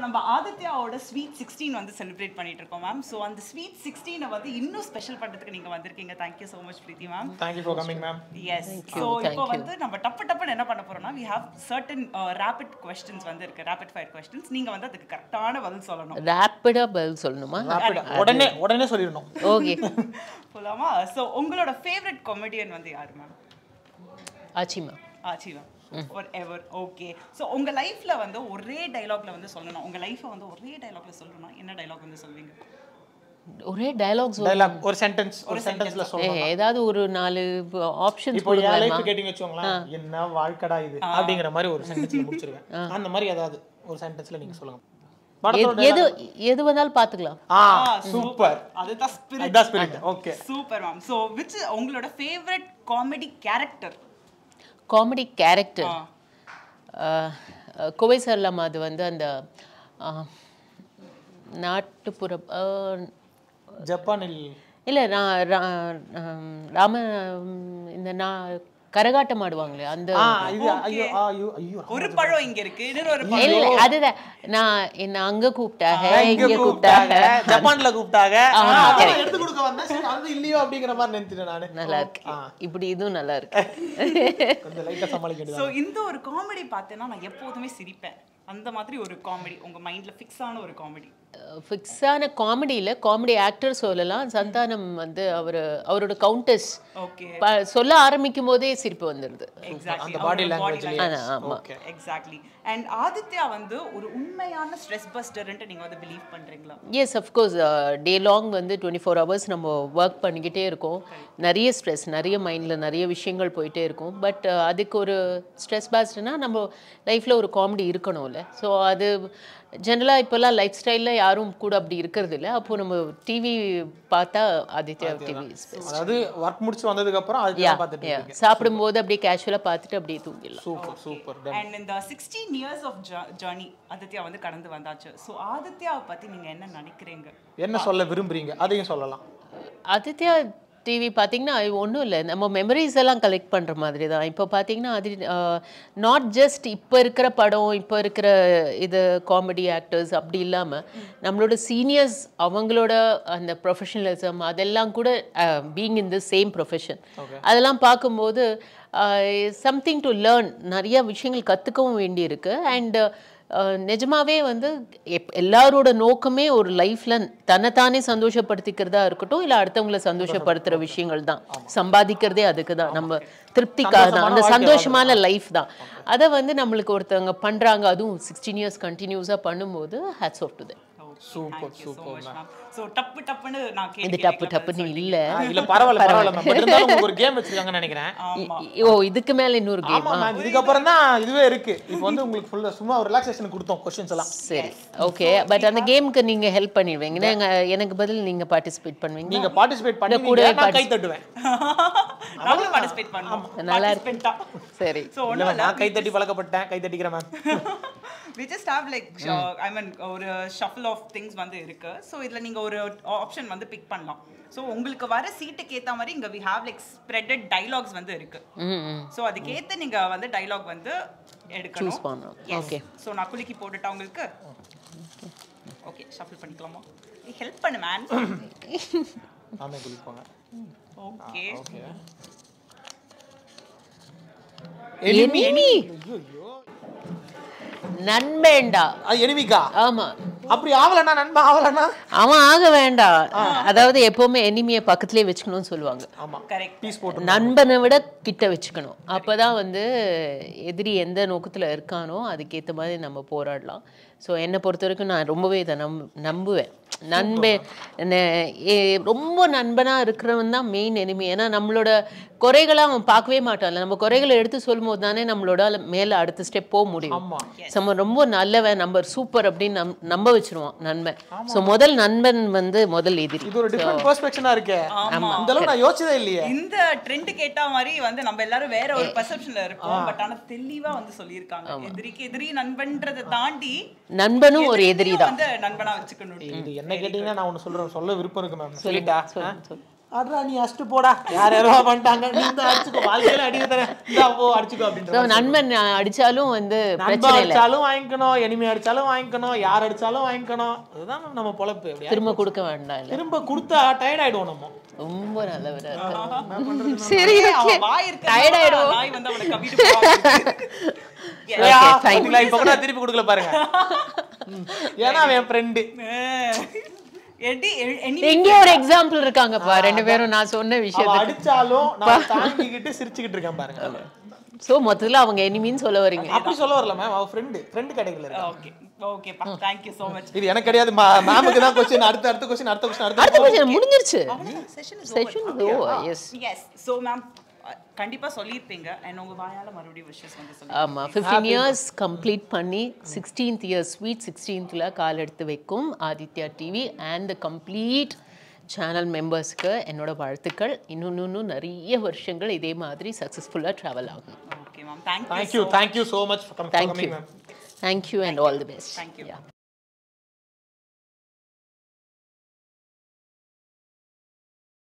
நம்ம ஆதித்யாவோட ஸ்வீட் 16 வந்து செலிப்ரேட் பண்ணிட்டு இருக்கோம் மேம். ஸோ அந்த ஸ்வீட் 16 வந்து இன்னும் ஸ்பெஷல் பண்றதுக்கு நீங்க வந்திருக்கீங்க. Thank you so much Preethi ma'am. Thank you for coming ma'am. Yes. So இப்போ வந்து நம்ம டப்புன்னு என்ன பண்ண போறோம்னா we have certain rapid questions வந்து இருக்கு, rapid fire questions. நீங்க வந்து அதுக்கு கரெக்டான பதில் சொல்லணும். ரேப்பிடா பதில் சொல்லணுமா? உடனே சொல்லிடணும். ஓகே. போலாமா? ஸோ உங்களோட ஃபேவரட் காமெடியன் வந்து யாரு மேம்? ஆச்சிமா. ஆச்சி மேம். Forever. ஓகே. ஸோ உங்க லைஃப்ல வந்து ஒரே டயலாக்ல வந்து சொல்லணும். உங்க லைஃபை வந்து ஒரே டயலாக்ல சொல்லணும்னா என்ன டயலாக் வந்து சொல்வீங்க? ஒரே டயலாக்ஸ் ஒரு சென்டென்ஸ்ல சொல்லணும். ஏதாவது ஒரு 4 ஆப்ஷன்ஸ் இப்போ என் லைஃப் கேட்டிங்க வெச்சோங்களா, என்ன வாழ்க்கடா இது அப்படிங்கிற மாதிரி ஒரு சென்டென்ஸ்ல முடிச்சிருவேன். அந்த மாதிரி ஏதாவது ஒரு சென்டென்ஸ்ல நீங்க சொல்லுங்க. எது வந்தாலும் பாத்துக்கலாம். சூப்பர். அதுதான் ஸ்பிரிட். அதுதான் spirit. Okay. Super ma'am. So which உங்களோட favourite comedy character? Comedy character Kovai சரலாம். அது வந்து அந்த நாட்டுப்புற ஜப்பானில் இல்லை ராம இந்த கரகாட்டம் ஆடுவாங்களே அந்த ஒரு பழம் இங்க இருக்கு, இன்னொரு பழம் இல்ல. அதுதான் நான் என்ன அங்க கூப்பிட்டாங்க, இங்க கூப்பிட்டாங்க, ஜப்பான்ல கூப்பிட்டாங்க, எடுத்து கொடுக்க வந்தேன். சரி அது இல்லையோ அப்படிங்கிற மாதிரி நினைச்சிட்டேன் நானு. நல்லா இருக்கு. இப்படி இதுவும் நல்லா இருக்கு. கொஞ்சம் லைட்டா சமாளிக்க வேண்டியது. சோ இந்த ஒரு காமெடி பார்த்தேன்னா நான் எப்போதுமே சிரிப்பேன். அந்த மாதிரி ஒரு காமெடி உங்க மைண்ட்ல ஃபிக்ஸ் ஆன ஒரு காமெடி? ஃபிக்ஸான காமெடியில் காமெடி ஆக்டர் சொல்லலாம். சந்தானம் வந்து அவரோட கவுண்டர்ஸ் சொல்ல ஆரம்பிக்கும் போதே சிரிப்பு வந்துடுது. அந்த பாடி லாங்குவேஜ். ஆமா, எக்ஸாக்ட்லி. அண்ட் ஆதித்யா வந்து ஒரு உண்மையான ஸ்ட்ரெஸ் பஸ்டர்ன்ட்டு நீங்க வந்து பிலீவ் பண்றீங்களா? S, of course. டே லாங் வந்து 24 ஹவர்ஸ் நம்ம ஒர்க் பண்ணிக்கிட்டே இருக்கோம். நிறைய ஸ்ட்ரெஸ், நிறைய மைண்டில் நிறைய விஷயங்கள் போயிட்டே இருக்கும். பட் அதுக்கு ஒரு ஸ்ட்ரெஸ் பாஸ்டர்னா நம்ம லைஃப்பில் ஒரு காமெடி இருக்கணும்ல. ஸோ அது ஜென்ரலாக இப்போல்லாம் லைஃப் ஸ்டைலில் யாரும் கூட அப்படி இருக்கிறது இல்லை. அப்போது நம்ம டிவி பார்த்தா ஆதித்யா டிவி, அதாவது ஒர்க் முடிச்சு வந்ததுக்கு அப்புறம் ஆதித்யா பார்த்துட்டு சாப்பிடும்போது அப்படியே கேஷுவலாக பார்த்துட்டு அப்படியே தூங்கிடலாம். Super super. அண்ட் இந்த 16 years ஆஃப் ஜர்னி ஆதித்யா வந்து கடந்து வந்தாச்சு. ஸோ ஆதித்யாவை பற்றி நீங்கள் என்ன நினைக்கிறீங்க, என்ன சொல்ல விரும்புறீங்க, அதையும் சொல்லலாம். ஆதித்யா டிவி பார்த்தீங்கன்னா ஒன்றும் இல்லை, நம்ம மெமரிஸ் எல்லாம் கலெக்ட் பண்ணுற மாதிரி தான். இப்போ பார்த்தீங்கன்னா அது நாட் ஜஸ்ட் இப்போ இருக்கிற படம், இப்போ இருக்கிற இது காமெடி ஆக்டர்ஸ் அப்படி இல்லாமல் நம்மளோட சீனியர்ஸ் அவங்களோட அந்த ப்ரொஃபஷனலிசம் அதெல்லாம் கூட being in the same profession, அதெல்லாம் பார்க்கும்போது சம்திங் டு லேர்ன், நிறைய விஷயங்கள் கற்றுக்கவும் வேண்டியிருக்கு. அண்ட் நிஜமாவே வந்து எல்லாரோட நோக்கமே ஒரு லைஃப்ல தன்னைத்தானே சந்தோஷப்படுத்திக்கிறதா இருக்கட்டும், இல்லை அடுத்தவங்களை சந்தோஷப்படுத்துகிற விஷயங்கள் தான். சம்பாதிக்கிறதே அதுக்கு தான், நம்ம திருப்திக்காக தான், அந்த சந்தோஷமான லைஃப் தான். அதை வந்து நம்மளுக்கு ஒருத்தவங்க பண்ணுறாங்க, அதுவும் 16 years கண்டினியூஸாக பண்ணும்போது hats off to them. Super super ma'am. So டப்புன்னு நான் இது டப்புன்னு இல்ல பரவாயில்ல மேம். பட் இருந்தாலும் உங்களுக்கு ஒரு கேம் வச்சிருக்காங்கன்னு நினைக்கிறேன். ஓ, இதுக்கு மேல இன்னொரு கேம்? ஆமா மேம், இதுக்கு அப்புறம் தான் இதுவே இருக்கு. இப்போ வந்து உங்களுக்கு ஃபுல்லா சும்மா ஒரு ரிலாக்சேஷன் கொடுத்தோம் क्वेश्चंस எல்லாம். சரி, ஓகே. பட் அந்த கேமுக்கு நீங்க ஹெல்ப் பண்ணிடுவீங்க, எனக்கு பதில் நீங்க பார்ட்டிசிபேட் பண்ணுவீங்க. நீங்க பார்ட்டிசிபேட் பண்ணி கூட நான் கை தட்டுவேன். நானும் பார்ட்டிசிபேட் பண்ணுவோம். நல்லா இருக்கு. சரி, சோ நான் கை தட்டி பழக்கப்பட்டேன், கை தட்டிக்கிறேன் ma'am. we just have like I mean ஒரு shuffle of things வந்து இருக்கு. சோ இதுல நீங்க ஒரு ஆப்ஷன் வந்து பிக் பண்ணலாம். சோ உங்களுக்கு வர சீட்டுக்கு ஏத்த மாதிரி இங்க we have like spreaded dialogues வந்து இருக்கு. சோ அதுக்கு ஏத்த நீங்க வந்து டயலாக் வந்து எடுக்கணும், சூஸ் பண்ணனும். ஓகே. சோ நான் குலுக்கி போட்டுட்டா உங்களுக்கு. ஓகே, ஷஃபிள் பண்ணிக்கலாமா? ஹெல்ப் பண்ணு மேன். நானே குலுக்குவாங்க. Okay okay. எனிமி. ஐயோ, நண்பேண்டா. எனிமிக்கா? ஆமா. அப்படி ஆவலனா நண்பன் ஆவலனா அவன் ஆக வேண்டாம். அதாவது எப்பவுமே எனிமியை பக்கத்துலேயே வச்சுக்கணும்னு சொல்லுவாங்க. ஆமா, கரெக்ட். பீஸ் போட்டு நண்பனை விட கிட்ட வச்சுக்கணும். அப்பதான் வந்து எதிரி எந்த நோக்கத்துல இருக்கானோ அதுக்கேற்ற மாதிரி நம்ம போராடலாம். ஸோ என்னை பொறுத்த வரைக்கும் நான் ரொம்பவே இதை நம்புவேன். ரொம்ப நண்பனாக இருக்கிறவன் தான் மெயின் எனிமி. ஏன்னா நம்மளோட குறைகளை அவன் பார்க்கவே மாட்டான்ல. நம்ம குறைகளை எடுத்து சொல்லும் போது தானே நம்மளோட மேலே அடுத்த ஸ்டெப் போக முடியும். நம்ம ரொம்ப நல்லவன், நம்ம சூப்பர் அப்படின்னு நம்ப வச்சிருவான் நண்பன். ஸோ முதல் நண்பன் வந்து முதல் எதிரி. இது ஒரு டிஃபரண்ட் பெர்ஸ்பெக்ஷனா இருக்கு. இந்த அளவுக்கு நான் யோசிச்சதே இல்லையே. இந்த ட்ரெண்ட் கேட்ட மாதிரி வந்து நம்ம எல்லாரும் வேற ஒரு பெர்செப்ஷன்ல இருப்போம். பட் ஆனா தெளிவா வந்து சொல்லியிருக்காங்க, எதிரிக்கு எதிரி நண்பன்றதை தாண்டி நண்பனும் ஒரு எதிரி தான் வந்து நண்பனா வச்சுக்கணும். என்ன கேட்டீங்கன்னா நான் ஒன்னு சொல்ல விருப்பம் இருக்கு மேம். சொல்லிட்டா அட்ரா நீ அடிச்சுட்டு போடா, யார் யாரோ பண்ணிட்டாங்க, நீ தான் அடிச்சுக்கோ, வாழ்க்கையில அடிக்க தரேன், இந்தா போ அடிச்சுக்கோ அப்படின்ற. நண்பன் அடிச்சாலும் வந்து நண்பன் அடிச்சாலும் வாங்கிக்கணும், எனிமே அடிச்சாலும் வாங்கிக்கணும், யார் அடிச்சாலும் வாங்கிக்கணும். அதுதான் நம்ம பொழப்பு. திரும்ப கொடுக்க வேண்டாம். திரும்ப கொடுத்தா டயர்ட் ஆயிடுவோம் நம்ம. ரொம்ப நல்லவரா இருக்கு. சரி, வாய் இருக்கு, டயர்ட் ஆயிடுவோம். நாய் வந்து அவனை கவிட்டு போவாங்க. இப்ப கூட திருப்பி கொடுக்கல பாருங்க, ஏன்னா அவன் ஃப்ரெண்டு. எங்க ஒரு எக்ஸாம்பிள் இருக்காங்கப்பா, ரெண்டு பேரும் நான் சொன்ன விஷயம் அடிச்சாலும் நான் தாங்கிக்கிட்டு சிரிச்சுக்கிட்டு இருக்கேன் பாருங்க. சோ மொத்தத்துல அவங்க எனிமின்னு சொல்ல வரீங்க? அப்படி சொல்ல வரல மேம், அவ ஃப்ரெண்ட் கேட்டகரியில இருக்கா. ஓகே ஓகே பா, thank you so much. இது எனக்கு கிடையாது, மேமுக்கு தான் क्वेश्चन. அடுத்த क्वेश्चन முடிஞ்சிருச்சு. Session is over. yes so ma'am கண்டிப்பா சொல்லிருப்பீங்க, and உங்க வாயால மறுபடியும் விஷஸ் வந்து சொல்லுங்க. ஆமா, 15 years கம்ப்ளீட் பண்ணி 16th year ஸ்வீட் 16thல கால் எடுத்து வைக்கும் Adithya TV and the complete channel மெம்பர்ஸ்க்கு என்னோட வாழ்த்துக்கள். இன்னும் நிறைய வருஷங்கள் இதே மாதிரி சக்சஸ்ஃபுல்லா டிராவல் ஆகும். Okay ma'am, thank you so much for coming, ma'am. Thank you and all the best. Thank you.